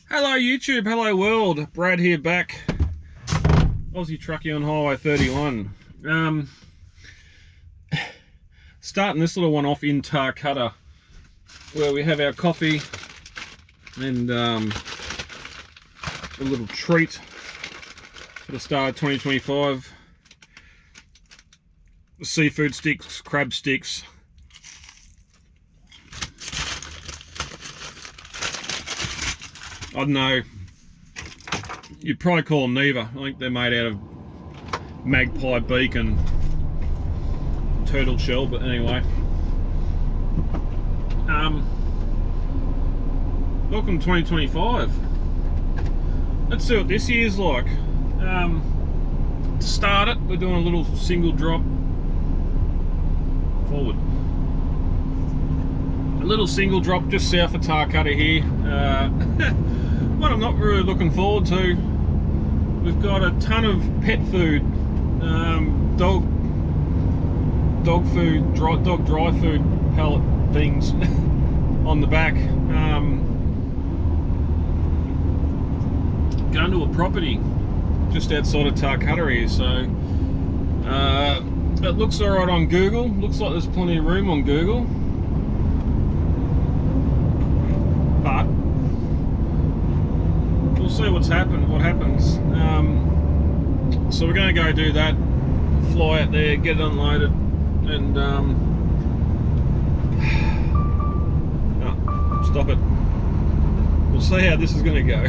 Hello YouTube, hello world, Brad here back, Aussie Truckie on Highway 31. Starting this little one off in Tarcutta, where we have our coffee and a little treat for the start of 2025. Seafood sticks, crab sticks. I don't know, you'd probably call them neither. I think they're made out of magpie beak and turtle shell, but anyway. Welcome to 2025. Let's see what this year's like. To start it, we're doing a little single drop forward. A little single drop just south of Tarcutta here. What I'm not really looking forward to, we've got a ton of pet food, dog food, dog dry food pallet things on the back. Going to a property just outside of Tarcutta here, so it looks alright on Google. Looks like there's plenty of room on Google. But we'll see what happens. So we're going to go do that, fly out there, get it unloaded, and stop it. We'll see how this is going to go.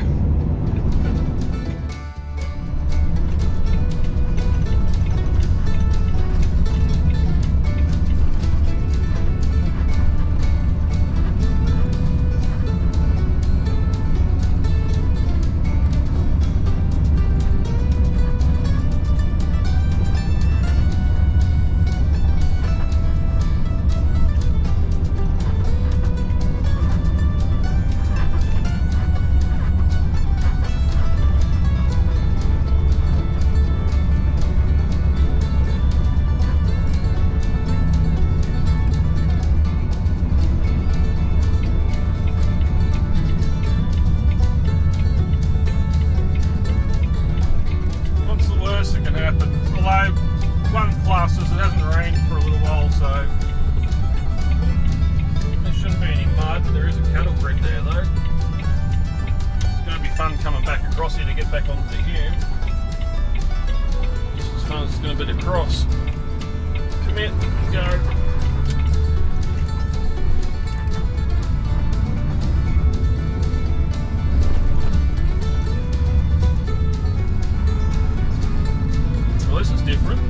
One plus is it hasn't rained for a little while, so there shouldn't be any mud. There is a cattle grid there though. It's going to be fun coming back across here to get back onto the hume. Just as fun as it's going to be to cross. Commit, go. Well, this is different.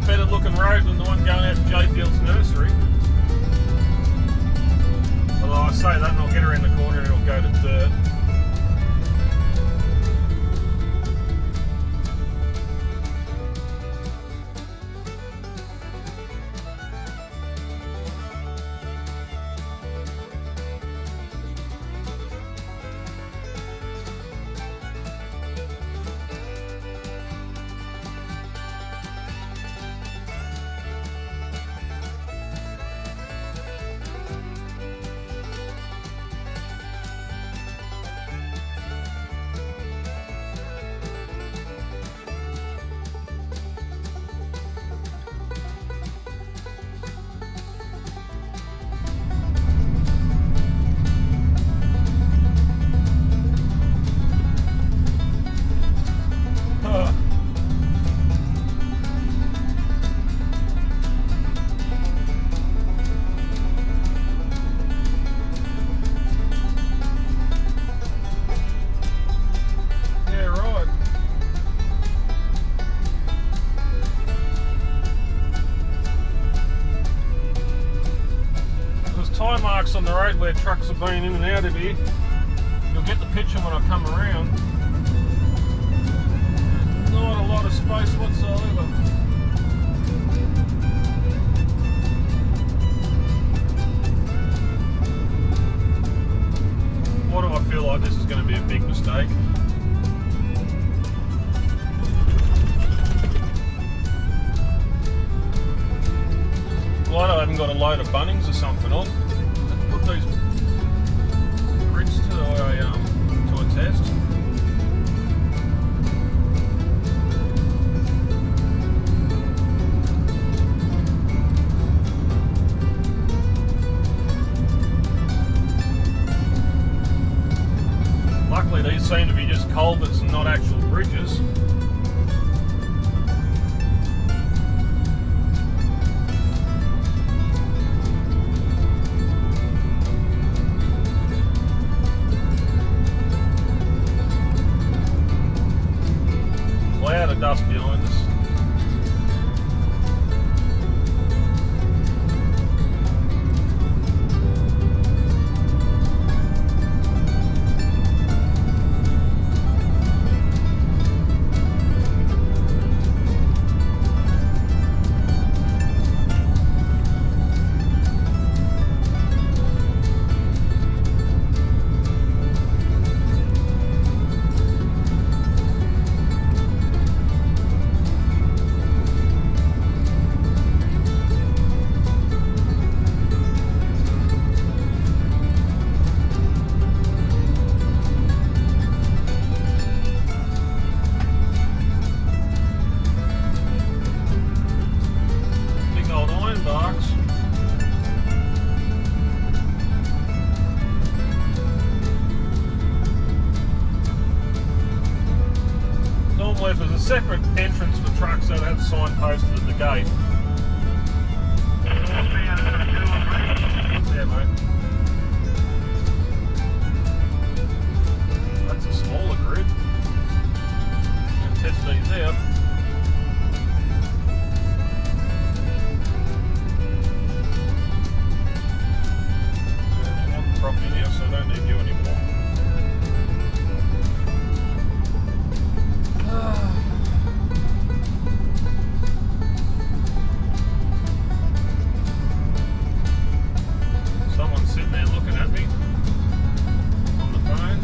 Better looking road than the one going out to Jayfield's nursery. Although I say that and I'll get around the corner and it'll go to dirt. Tyre marks on the road where trucks have been in and out of here. You'll get the picture when I come around. Not a lot of space whatsoever. Why do I feel like this is going to be a big mistake? Glad I haven't got a load of Bunnings or something on. Let's put these bricks to a test. Luckily these seem to be just culverts and not actual bridges. Cloud of dust behind us. If there's a separate entrance for trucks, so that's signposted at the gate. Yeah, mate. That's a smaller grid. Test these out. I want the property now, so I don't need you anymore. Someone's sitting there looking at me on the phone.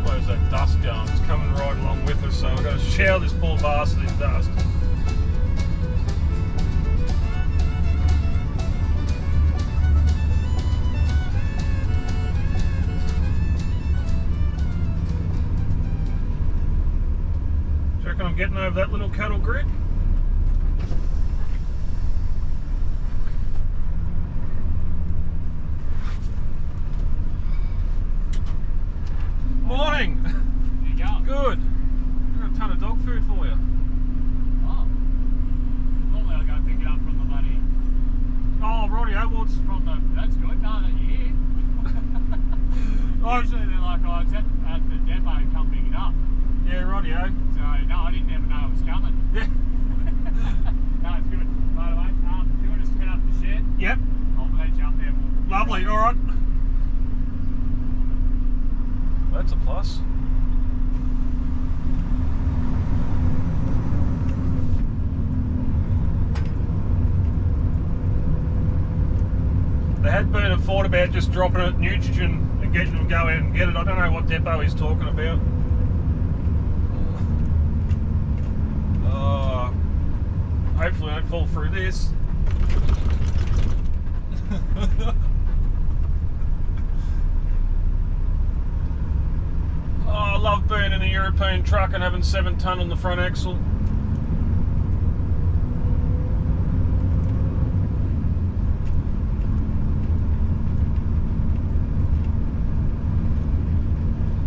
Where's that dust going? It's coming right along with us, so I've got to shower this poor bastard in dust. I'm getting over that little cattle grid. Morning. How you going? Good. I've got a ton of dog food for you. Oh. Normally I go pick it up from the bloody... Oh, rightio. Well, it's From the... That's good. No, that you're here. Usually they're like, oh, it's at the depot, come pick it up. yeah, rightio. So, no, I didn't ever know it was coming. Yeah. No, it's good. By the way, if you want us to head up the shed, Yep. I'll let you up there. Lovely. All right. That's a plus. There had been a thought about just dropping it nitrogen and getting them to go out and get it. I don't know what depot he's talking about. Hopefully I don't fall through this. Oh, I love being in a European truck and having 7 ton on the front axle.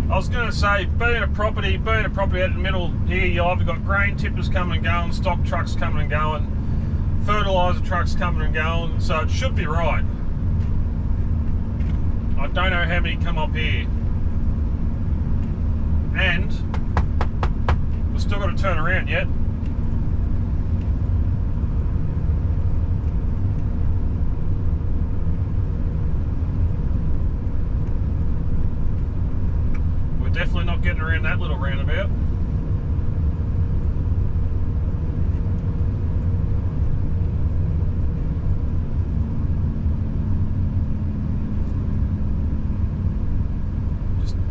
I was going to say, being a property out in the middle here, you've either got grain tippers coming and going, stock trucks coming and going, fertiliser trucks coming and going, so it should be right. I don't know how many come up here. And we've still got to turn around yet. Definitely not getting around that little roundabout.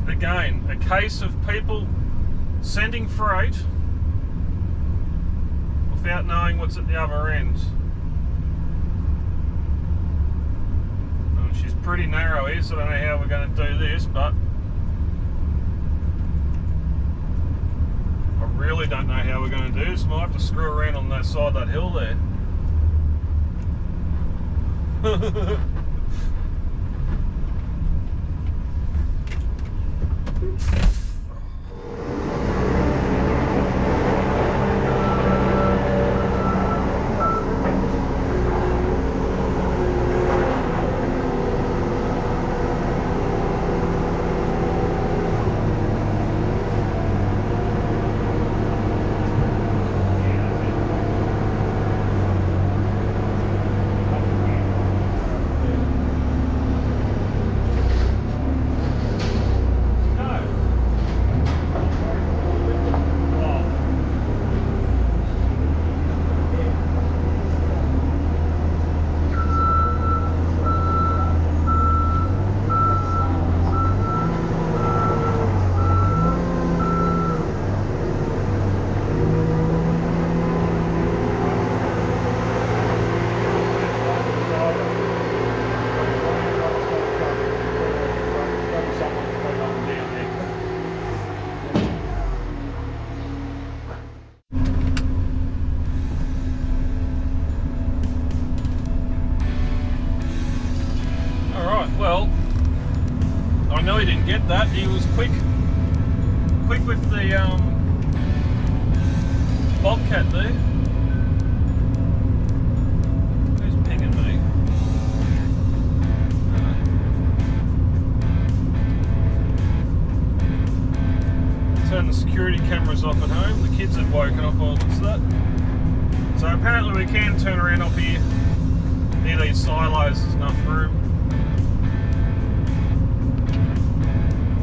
again, a case of people sending freight without knowing what's at the other end. And she's pretty narrow here, so I don't know how we're going to do this, but I really don't know how we're going to do this. Might have to screw around on that side of that hill there. Well, I know he didn't get that. He was quick with the bobcat there. Who's pinging me? Turn the security cameras off at home. The kids have woken up. Oh, what's that? So apparently we can turn around up here. Near these silos, there's enough room.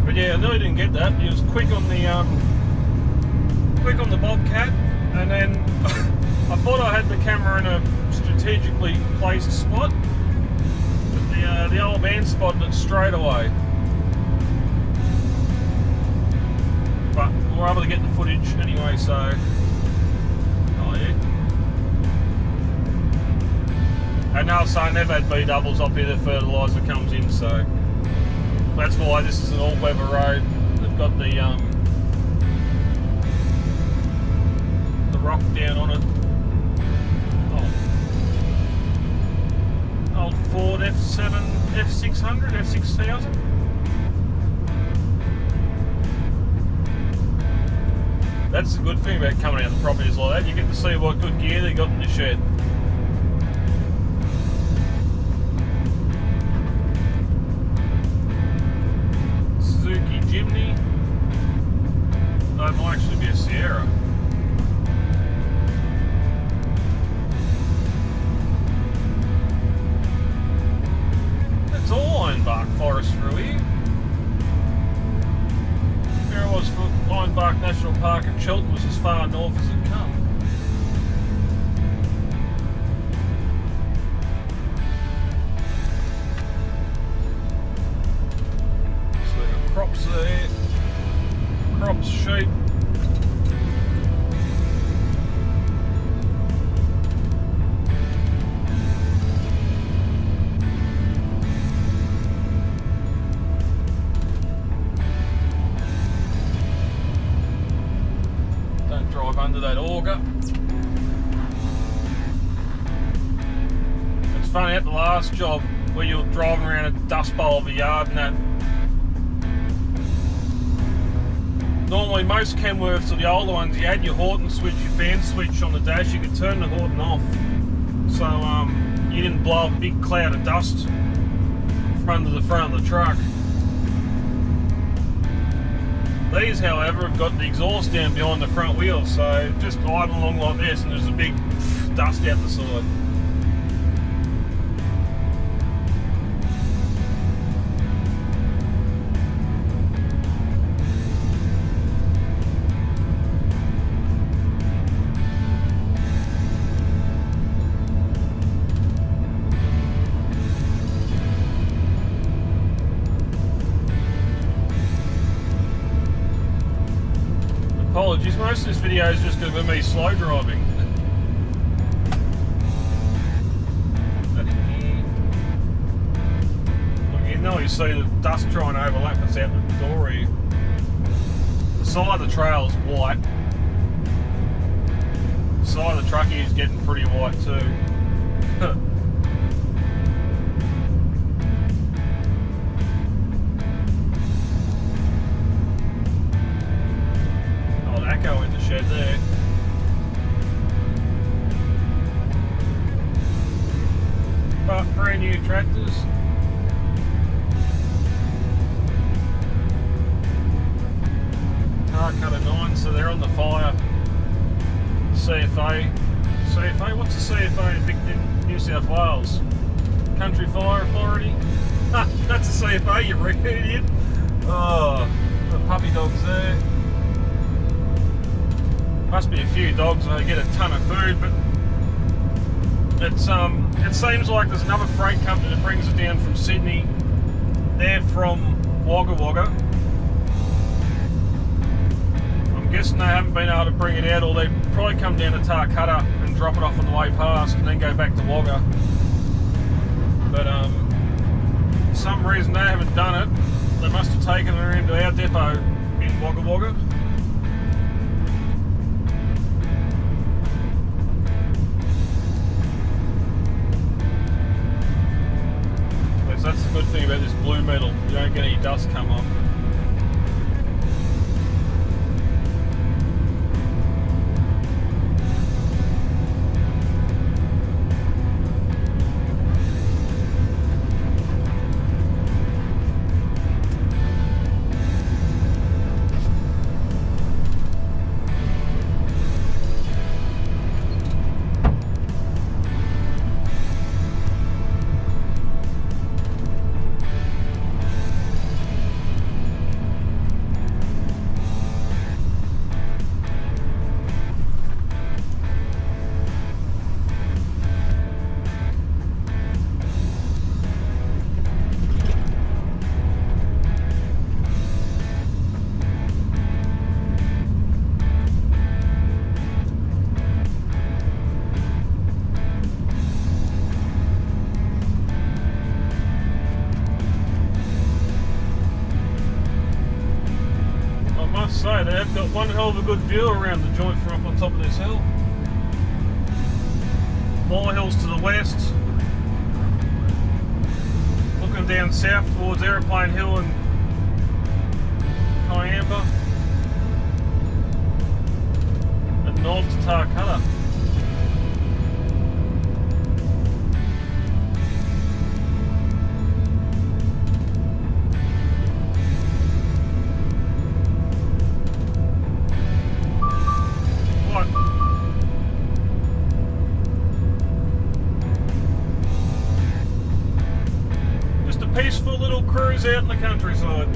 But yeah, I really didn't get that. He was quick on the bobcat, and then I thought I had the camera in a strategically placed spot, but the old man spotted it straight away. But we were able to get the footage anyway, so oh yeah. And they were saying they've had B doubles up here, the fertiliser comes in, so that's why this is an all-weather road. They've got the rock down on it. Old Ford F7, F600, F6000. That's the good thing about coming out of the properties like that. You get to see what good gear they got in the shed. Jimny. No, it might actually be a Sierra. It's all ironbark forest through here. Here I was for Ironbark National Park in Chiltern, was as far north as it come. Crops there, crops, sheep. Don't drive under that auger. It's funny at the last job where you were driving around a dust bowl of a yard and that. Normally most Kenworths, or the older ones, you had your Horton switch, your fan switch on the dash, you could turn the Horton off. So you didn't blow a big cloud of dust from the front of the truck. These, however, have got the exhaust down behind the front wheel, so just idle along like this and there's a big dust out the side. Apologies, most of this video is just going to be me slow driving. Look, you know, you see the dust trying to overlap us out the door here. The side of the trail is white. The side of the truck here is getting pretty white too. Go in the shed there. But brand new tractors. Tarcutta 9, so they're on the fire. CFA. CFA? What's a CFA in New South Wales? Country Fire Authority? Ah, that's a CFA, you idiot. Oh, the puppy dog's there. Must be a few dogs and they get a ton of food, but it's it seems like there's another freight company that brings it down from Sydney. They're from Wagga Wagga. I'm guessing they haven't been able to bring it out, or they probably come down to Tarcutta and drop it off on the way past and then go back to Wagga. But for some reason they haven't done it. They must have taken it into our depot in Wagga Wagga. That's the good thing about this blue metal, you don't get any dust come off. Say, they have got one hell of a good view around the joint from up on top of this hill. More hills to the west. Looking down south towards Aeroplane Hill and Kiamba. And north to Tarcutta. Peaceful little cruise out in the countryside.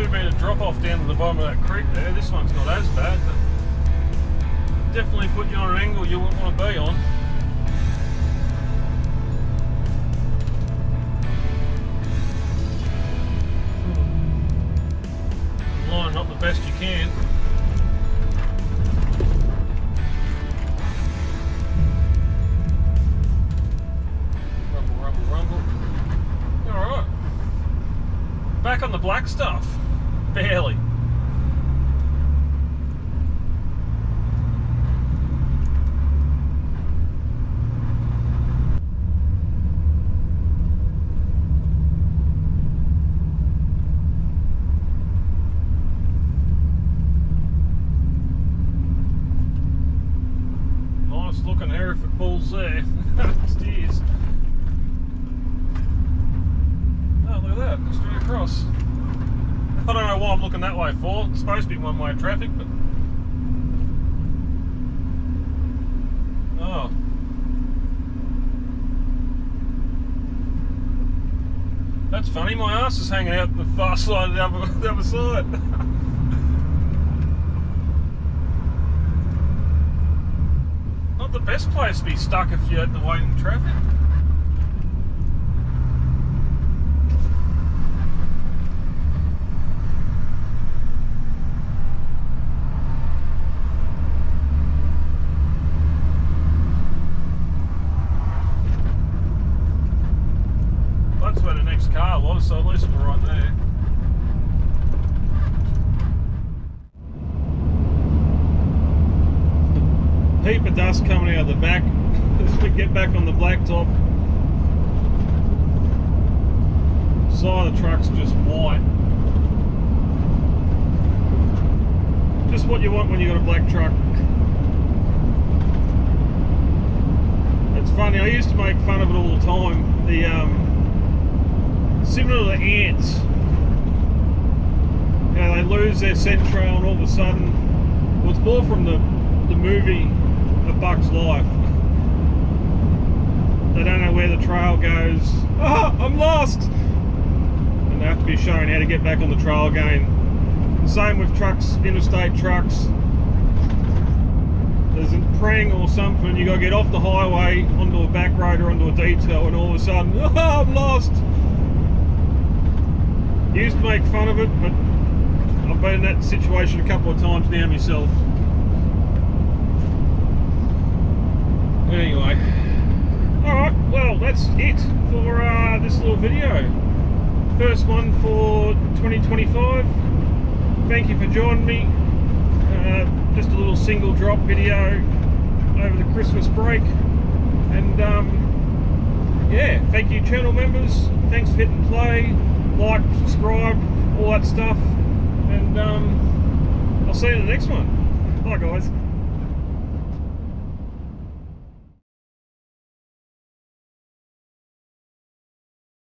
2-metre drop off down to the bottom of that creek there. This one's not as bad, but definitely put you on an angle you wouldn't want to be on. Line up the best you can. Rumble, rumble, rumble. Alright. Back on the black stuff. Barely. Nice looking Hereford bulls there. Steers. Oh, look at that, straight across. I don't know why I'm looking that way for. It's supposed to be one-way traffic, but... Oh. That's funny, my ass is hanging out the fast side of the other side. Not the best place to be stuck if you had to wait in traffic. That's where the next car was, so at least we're right there. Heap of dust coming out of the back as we get back on the blacktop. Side of the truck's just white. Just what you want when you got a black truck. It's funny, I used to make fun of it all the time. Similar to the ants. How they lose their scent trail and all of a sudden, well, it's more from the movie A Bug's Life. They don't know where the trail goes. Oh, I'm lost! And they have to be shown how to get back on the trail again. The same with trucks, interstate trucks. There's a prang or something, you got to get off the highway onto a back road or onto a detour, and all of a sudden, oh, I'm lost! Used to make fun of it, but I've been in that situation a couple of times now myself. Anyway, alright, well that's it for this little video. First one for 2025. Thank you for joining me. Just a little single drop video over the Christmas break. And yeah, thank you channel members. Thanks for hitting play, like, subscribe, all that stuff. And I'll see you in the next one. Bye guys.